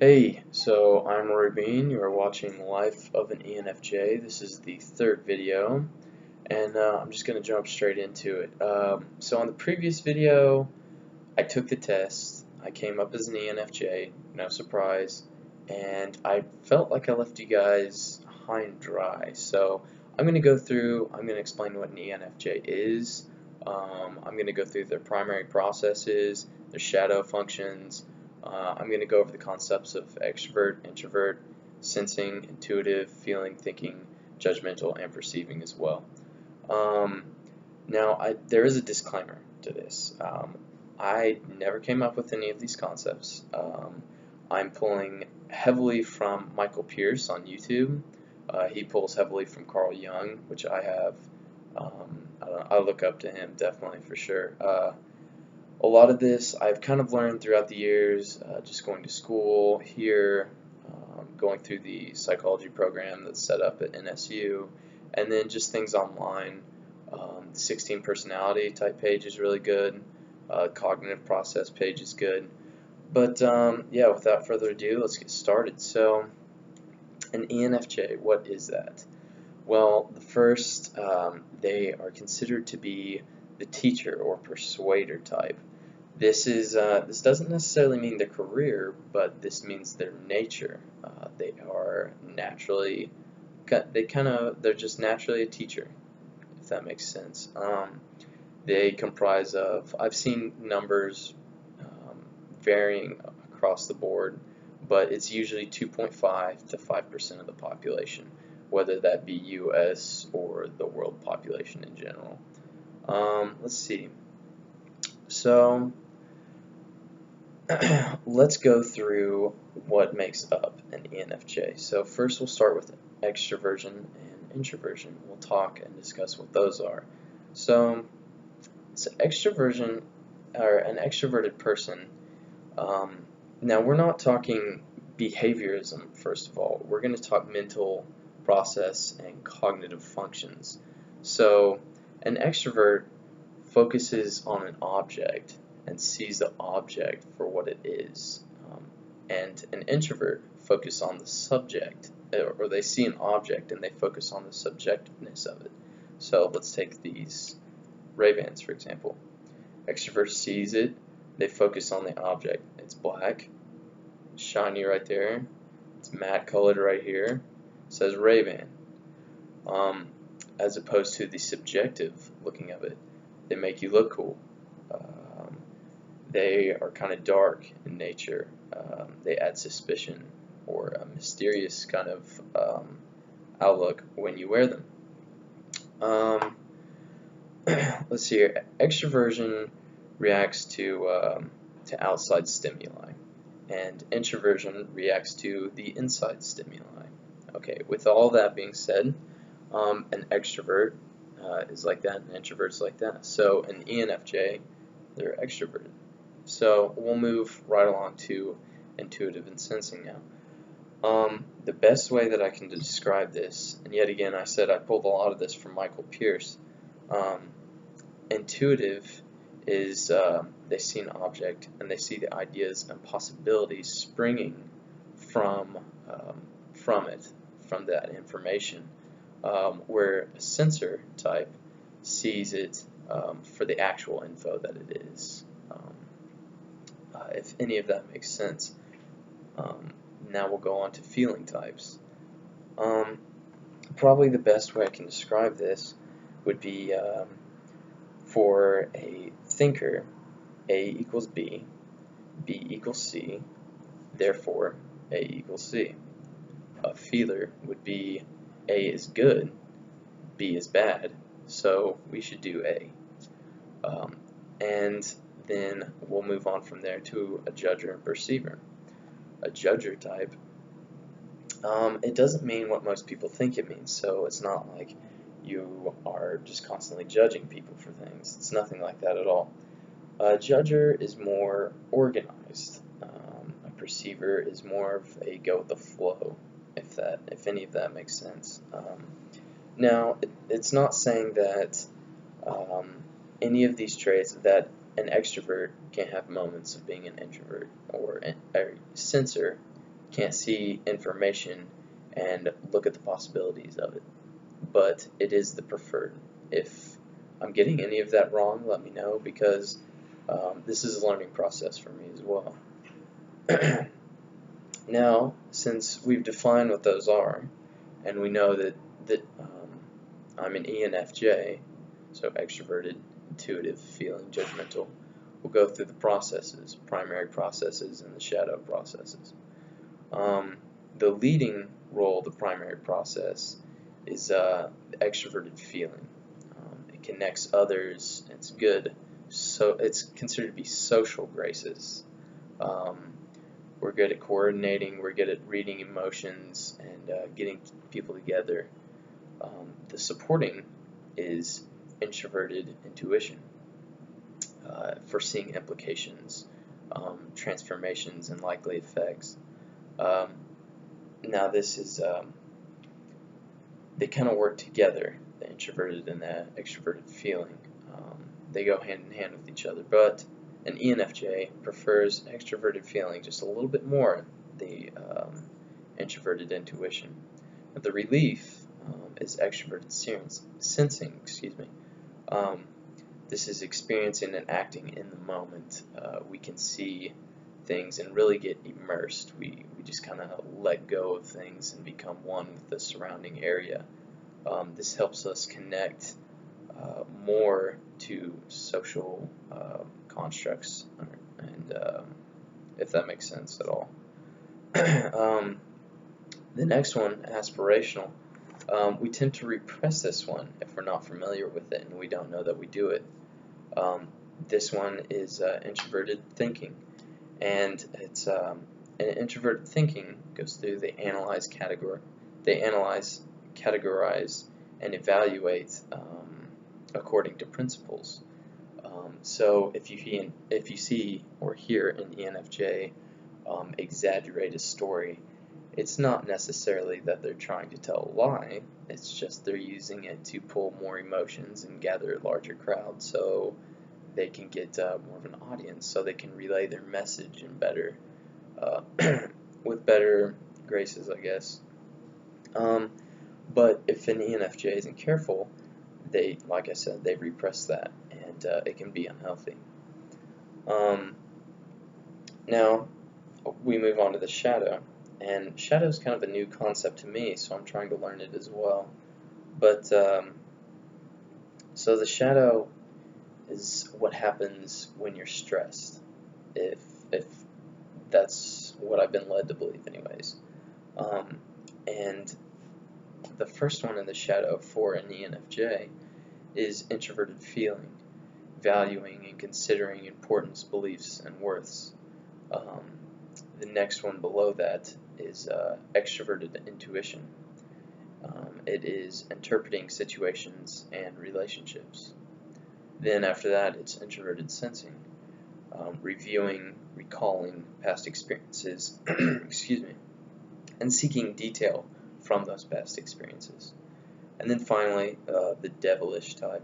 Hey, so I'm Roy Bean. You are watching Life of an ENFJ. This is the third video, and I'm just going to jump straight into it. So on the previous video, I took the test. I came up as an ENFJ, no surprise, and I felt like I left you guys high and dry. So I'm going to go through, I'm going to explain what an ENFJ is. I'm going to go through their primary processes, their shadow functions. I'm going to go over the concepts of extrovert, introvert, sensing, intuitive, feeling, thinking, judgmental, and perceiving as well. Um, there is a disclaimer to this. I never came up with any of these concepts. I'm pulling heavily from Michael Pierce on YouTube. He pulls heavily from Carl Jung, which I have. I look up to him definitely for sure. A lot of this I've kind of learned throughout the years, just going to school here, going through the psychology program that's set up at NSU, and then just things online. The 16 personality type page is really good. Cognitive process page is good. But yeah, without further ado, let's get started. So, an ENFJ, what is that? Well, the first, they are considered to be the teacher or persuader type. This doesn't necessarily mean their career, but this means their nature. They are naturally, they're just naturally a teacher, if that makes sense. They comprise of, I've seen numbers varying across the board, but it's usually 2.5 to 5% of the population, whether that be U.S. or the world population in general. Let's see. So let's go through what makes up an ENFJ. So first we'll start with extroversion and introversion. We'll talk and discuss what those are. So extroversion, or an extroverted person, now we're not talking behaviorism, first of all. We're going to talk mental process and cognitive functions. So an extrovert focuses on an object and sees the object for what it is. And an introvert focuses on the subject, or they see an object and they focus on the subjectiveness of it. So let's take these Ray-Bans, for example. Extrovert sees it, they focus on the object. It's black, shiny right there, it's matte colored right here, it says Ray-Ban. As opposed to the subjective looking of it, they make you look cool. They are kind of dark in nature. They add suspicion or a mysterious kind of outlook when you wear them. Let's see here. Extroversion reacts to outside stimuli, and introversion reacts to the inside stimuli. Okay, with all that being said, an extrovert is like that, an introvert's like that. So an ENFJ, they're extroverted. So we'll move right along to intuitive and sensing now. The best way that I can describe this, and yet again I said I pulled a lot of this from Michael Pierce. Intuitive is they see an object and they see the ideas and possibilities springing from it, from that information. Where a sensor type sees it for the actual info that it is. If any of that makes sense. Now we'll go on to feeling types. Probably the best way I can describe this would be for a thinker, A equals B, B equals C, therefore A equals C. A feeler would be A is good, B is bad, so we should do A. And then we'll move on from there to a judger and perceiver. A judger type, it doesn't mean what most people think it means, so it's not like you are just constantly judging people for things. It's nothing like that at all. A judger is more organized. A perceiver is more of a go with the flow, if any of that makes sense. Now, it's not saying that any of these traits, that an extrovert can't have moments of being an introvert, or a sensor can't see information and look at the possibilities of it, but it is the preferred. If I'm getting any of that wrong, let me know, because this is a learning process for me as well. Now, since we've defined what those are, and we know that I'm an ENFJ, so extroverted, intuitive, feeling, judgmental, we'll go through the processes, primary processes and the shadow processes. The leading role of the primary process is the extroverted feeling. It connects others, it's good, so it's considered to be social graces. We're good at coordinating, we're good at reading emotions and getting people together. The supporting is introverted intuition, foreseeing implications, transformations, and likely effects. Now this is, they kind of work together, the introverted and the extroverted feeling. They go hand in hand with each other, but an ENFJ prefers extroverted feeling just a little bit more the introverted intuition. But the relief is extroverted sensing. This is experiencing and acting in the moment. We can see things and really get immersed. We just kind of let go of things and become one with the surrounding area. This helps us connect more to social constructs, and if that makes sense at all. The next one, aspirational. We tend to repress this one if we're not familiar with it and we don't know that we do it. This one is introverted thinking, and it's introverted thinking goes through they analyze, categorize, and evaluate according to principles. So if you see or hear an ENFJ exaggerate a story, it's not necessarily that they're trying to tell a lie, it's just they're using it to pull more emotions and gather a larger crowd so they can get more of an audience, so they can relay their message in better, with better graces, I guess. But if an ENFJ isn't careful, they, like I said, they repress that, and it can be unhealthy. Now, we move on to the shadow. And shadow is kind of a new concept to me, so I'm trying to learn it as well. But so the shadow is what happens when you're stressed, if that's what I've been led to believe, anyways. And the first one in the shadow for an ENFJ is introverted feeling, valuing and considering importance, beliefs, and worths. The next one below that is extroverted intuition. It is interpreting situations and relationships. Then after that, it's introverted sensing, reviewing, recalling past experiences, excuse me, and seeking detail from those past experiences. And then finally, the devilish type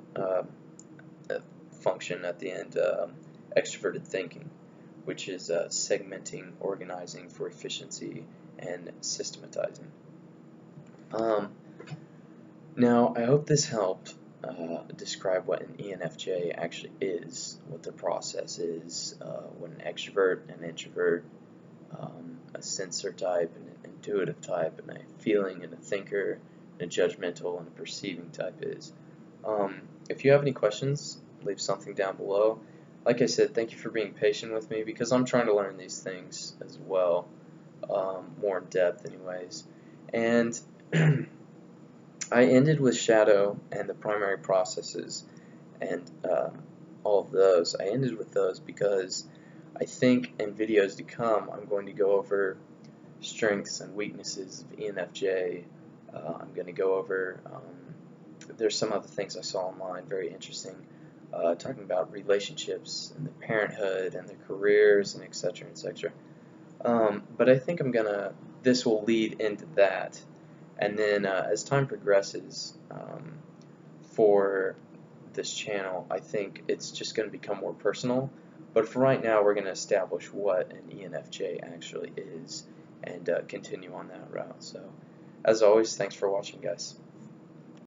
function at the end, extroverted thinking, which is segmenting, organizing for efficiency, and systematizing. Now, I hope this helped describe what an ENFJ actually is, what their process is, what an extrovert, an introvert, a sensor type, and an intuitive type, and a feeling, and a thinker, and a judgmental, and a perceiving type is. If you have any questions, leave something down below. Like I said, thank you for being patient with me, because I'm trying to learn these things as well, more in depth anyways. And I ended with shadow and the primary processes and all of those. I ended with those because I think in videos to come I'm going to go over strengths and weaknesses of ENFJ. I'm going to go over, there's some other things I saw online, very interesting, talking about relationships and their parenthood and their careers and etc. etc. But I think this will lead into that. And then as time progresses for this channel, I think it's just going to become more personal. But for right now, we're going to establish what an ENFJ actually is and continue on that route. So, as always, thanks for watching, guys.